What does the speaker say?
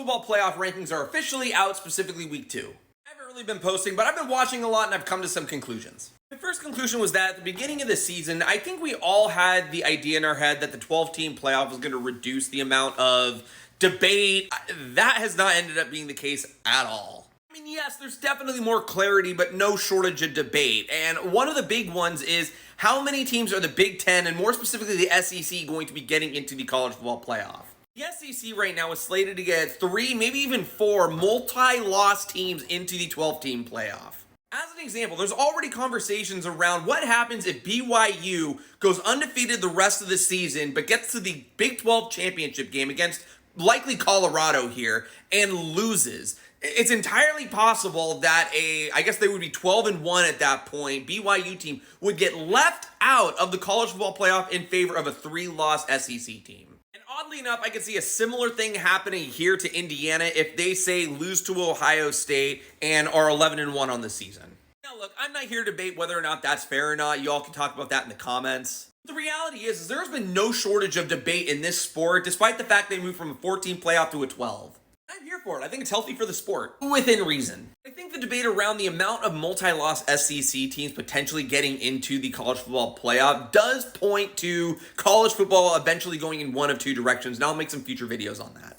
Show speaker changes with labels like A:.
A: football playoff rankings are officially out, specifically week 2. I haven't really been posting, but I've been watching a lot and I've come to some conclusions. My first conclusion was that at the beginning of the season, I think we all had the idea in our head that the 12-team playoff was going to reduce the amount of debate. That has not ended up being the case at all. I mean, yes, there's definitely more clarity, but no shortage of debate. And one of the big ones is how many teams are the Big Ten, and more specifically the SEC, going to be getting into the college football playoff? The SEC right now is slated to get 3, maybe even 4 multi-loss teams into the 12-team playoff. As an example, there's already conversations around what happens if BYU goes undefeated the rest of the season, but gets to the Big 12 championship game against likely Colorado here and loses. It's entirely possible that I guess they would be 12-1 at that point, BYU team would get left out of the college football playoff in favor of a 3-loss SEC team. And oddly enough, I could see a similar thing happening here to Indiana if they say lose to Ohio State and are 11-1 on the season. Now look, I'm not here to debate whether or not that's fair or not. You all can talk about that in the comments. The reality is there's been no shortage of debate in this sport, despite the fact they moved from a 14 playoff to a 12. I'm here for it. I think it's healthy for the sport, within reason. I think the debate around the amount of multi-loss SEC teams potentially getting into the college football playoff does point to college football eventually going in one of two directions, and I'll make some future videos on that.